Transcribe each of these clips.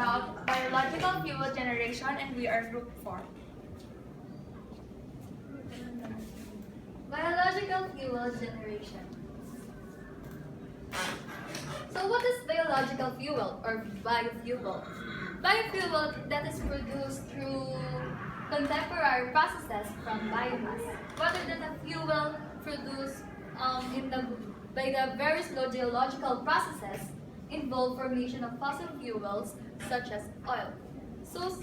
about biological fuel generation, and we are group 4. Biological fuel generation. So what is biological fuel or biofuel? Biofuel that is produced through contemporary processes from biomass, rather than a fuel produced by the very slow geological processes involve formation of fossil fuels such as oil. So,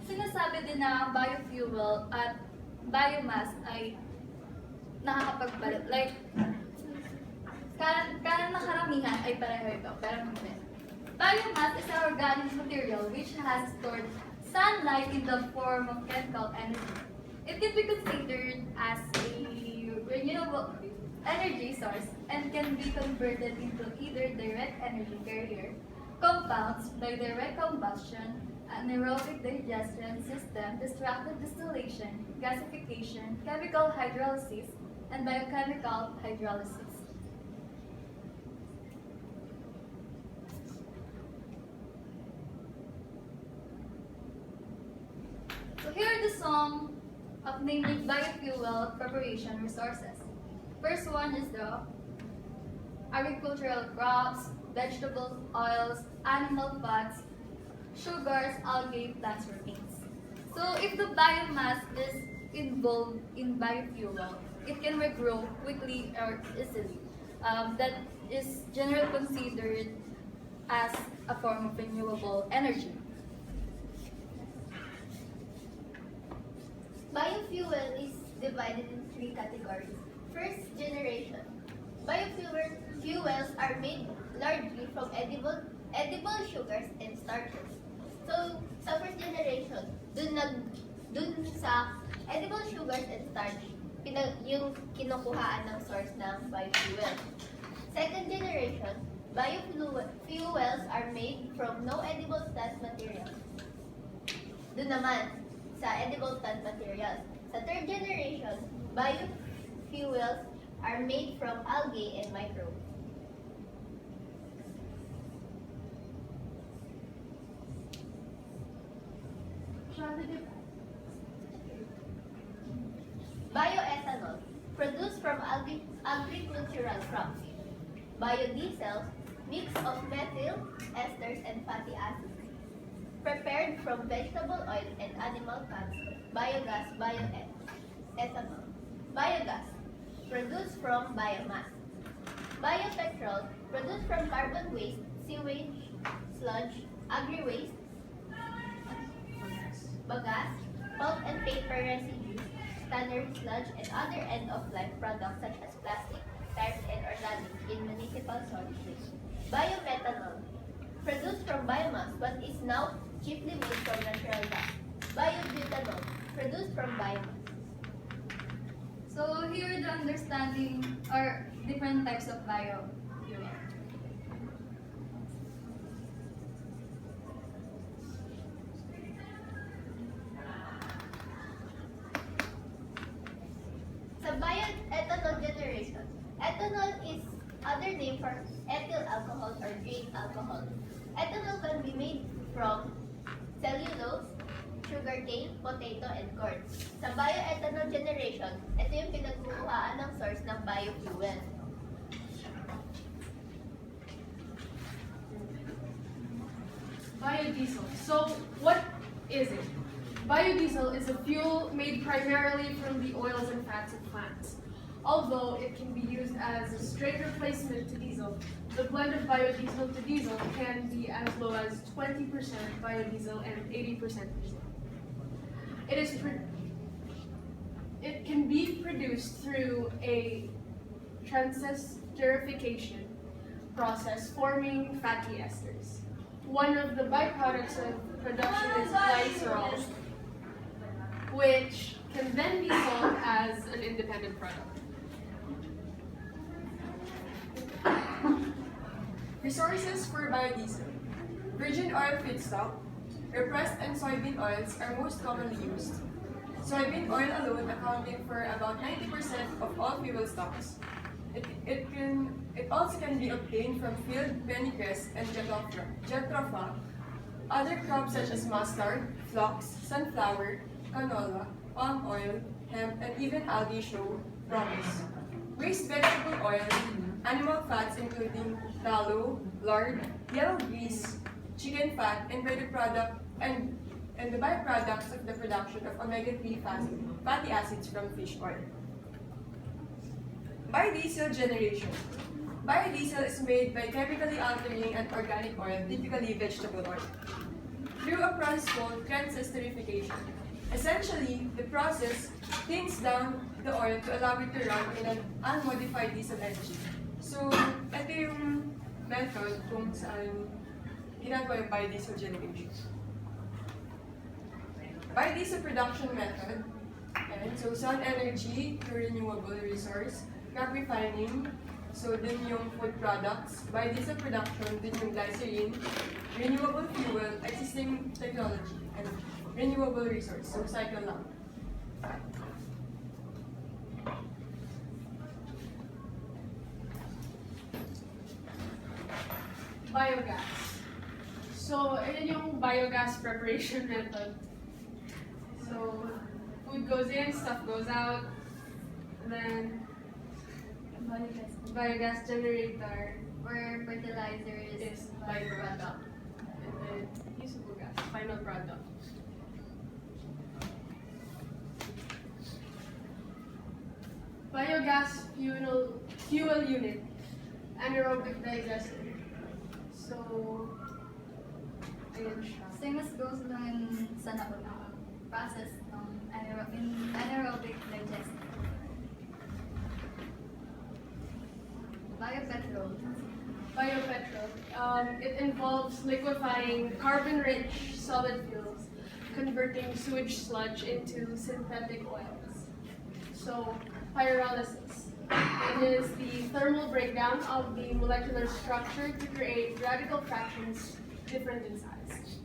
sinasabi din na biofuel at biomass ay nakakapagpalit. Like, karang na karamihan ay pareho ito, pero hindi. Biomass is an organic material which has stored sunlight in the form of chemical energy. It can be considered as a renewable energy source and can be converted into either direct energy carrier, compounds by direct combustion, anaerobic digestion system, destructive distillation, gasification, chemical hydrolysis, and biochemical hydrolysis. So here are the some of naming biofuel preparation resources. First one is the agricultural crops, vegetables, oils, animal fats, sugars, algae, plants, proteins. So if the biomass is involved in biofuel, it can regrow quickly or easily. That is generally considered as a form of renewable energy. Biofuel is divided in 3 categories. First generation. Biofuels are made largely from edible sugars and starches. So, sa first generation, dun sa edible sugars and starch, yung kinukuhaan ng source ng biofuel. Second generation, biofuels are made from no edible plant materials. Dun naman, sa edible plant materials. Sa third generation, biofuels are made from algae and microbes. Bioethanol, produced from agricultural crops. Biodiesel, mix of methyl esters and fatty acids. Prepared from vegetable oil and animal fats. Biogas, bioethanol. Biogas, produced from biomass. Biopetrol, produced from carbon waste, sewage, sludge, agri-waste, bagasse, pulp and paper residues, tannery sludge, and other end-of-life products such as plastic, tires, and organics in municipal solid waste. Biomethanol, produced from biomass but is now chiefly made from natural gas. Biobutanol, produced from biomass. So here the understanding are different types of biofuel. Sa bioethanol generation, ethanol is other name for ethyl alcohol or grain alcohol. Ethanol can be made from cellulose, sugarcane, potato, and corn. Sa bioethanol generation, ito yung pinagkukuhaan ng source ng biofuel. Biodiesel. So, what is it? Biodiesel is a fuel made primarily from the oils and fats of plants. Although it can be used as a straight replacement to diesel, the blend of biodiesel to diesel can be as low as 20% biodiesel and 80% diesel. It can be produced through a transesterification process forming fatty esters. One of the byproducts of production is glycerol, which can then be sold as an independent product. Resources for biodiesel. Virgin oil feedstock, repressed and soybean oils are most commonly used. Soybean oil alone accounting for about 90% of all fuel stocks. It also can be obtained from field pennycress and jatropha, Other crops such as mustard, flax, sunflower, canola, palm oil, hemp, and even algae show promise. Waste vegetable oil, animal fats including tallow, lard, yellow grease, chicken fat, and the byproducts of the production of omega-3 fatty acids from fish oil. Biodiesel generation. Biodiesel is made by chemically altering an organic oil, typically vegetable oil, through a process called transesterification. Essentially, the process thins down the oil to allow it to run in an unmodified diesel engine. So, ito yung method kung saan ginagawa yung biodiesel generation. Biodiesel production method. And so, sun energy to renewable resource, crop refining, so din yung food products, biodiesel production, din yung glycerin, renewable fuel, existing technology, and renewable resource. So, cycle lang. Biogas. So, yun yung biogas preparation method. So, food goes in, stuff goes out, and then biogas generator Or fertilizers is byproduct. And then usable gas, final product. Biogas fuel unit, anaerobic digester. So, ayun siya. Same as goes lang sa nauna process ng anaerobic digestion. Biopetrol. Biopetrol. It involves liquefying carbon-rich solid fuels, converting sewage sludge into synthetic oils. So, pyrolysis. It is the thermal breakdown of the molecular structure to create radical fractions different in size.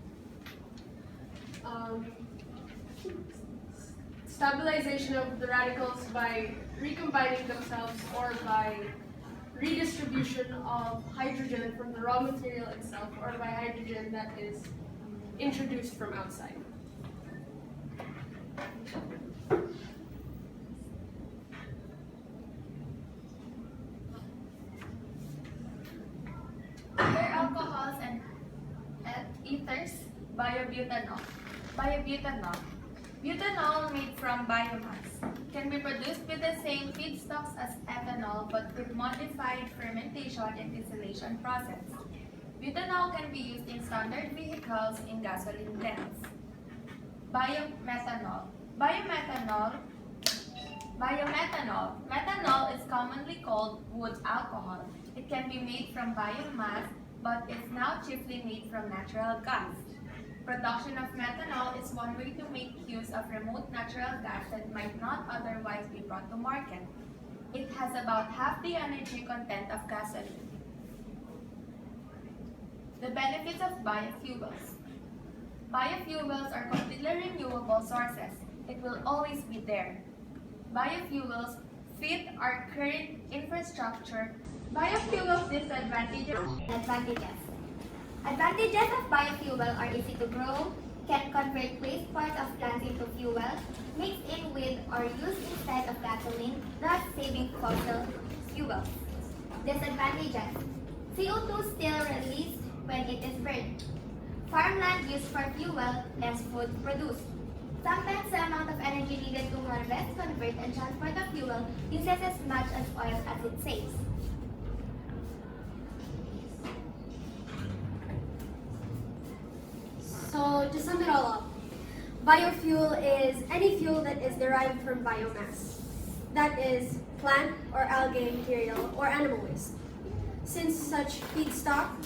Stabilization of the radicals by recombining themselves or by redistribution of hydrogen from the raw material itself or by hydrogen that is introduced from outside. Other alcohols and ethers, biobutanol. Biobutanol. Butanol made from biomass can be produced with the same feedstocks as ethanol but with modified fermentation and distillation process. Butanol can be used in standard vehicles in gasoline blends. Biomethanol. Methanol is commonly called wood alcohol. It can be made from biomass but is now chiefly made from natural gas. Production of methanol is one way to make use of remote natural gas that might not otherwise be brought to market. It has about half the energy content of gasoline. The benefits of biofuels. Biofuels are completely renewable sources. It will always be there. Biofuels fit our current infrastructure. Biofuels disadvantages. Advantages. Advantages of biofuel are easy to grow, can convert waste parts of plants into fuel, mix in with or use instead of gasoline, thus saving fossil fuels. Disadvantages. CO2 still released when it is burned. Farmland used for fuel, less food produced. Sometimes the amount of energy needed to harvest, convert, and transport the fuel uses as much as oil as it saves. So, to sum it all up, biofuel is any fuel that is derived from biomass. That is plant or algae material or animal waste. Since such feedstock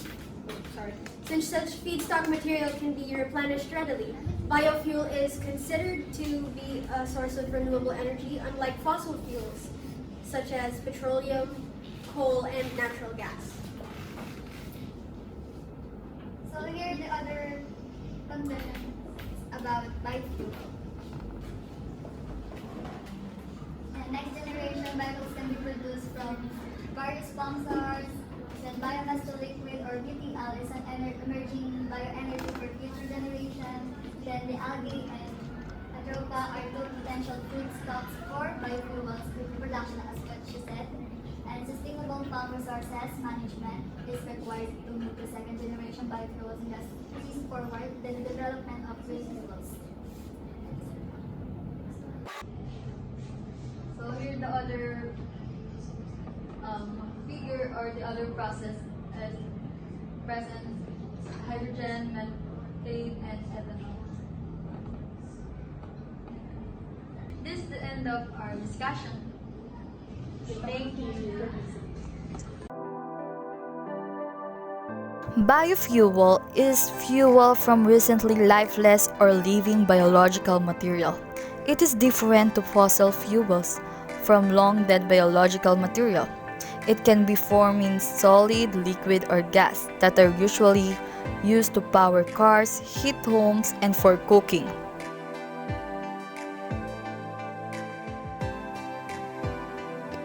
material can be replenished readily, biofuel is considered to be a source of renewable energy, unlike fossil fuels such as petroleum, coal, and natural gas. So here are the other conditions about biofuel. And next generation biofuels can be produced from various palm stars, Then biomass to liquid or BTL is an emerging bioenergy for future generation. Then the algae and atropa are two potential foodstuffs for biofuels production, as what she said. And sustainable farm resources management is required to move the second generation biofuels industries forward, then the development of green fuels. So here the other figure or the other process is present hydrogen, methane, and ethanol. This is the end of our discussion. Thank you. Biofuel is fuel from recently lifeless or living biological material. It is different to fossil fuels from long-dead biological material. It can be formed in solid, liquid, or gas that are usually used to power cars, heat homes, and for cooking.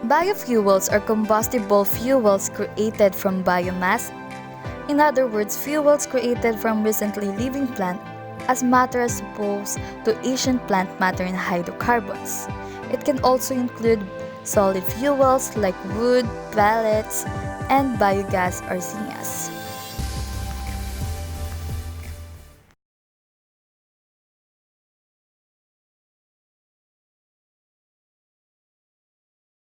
Biofuels are combustible fuels created from biomass. In other words, fuels created from recently living plant as matter as opposed to ancient plant matter and hydrocarbons. It can also include solid fuels like wood, pellets, and biogas or syngas.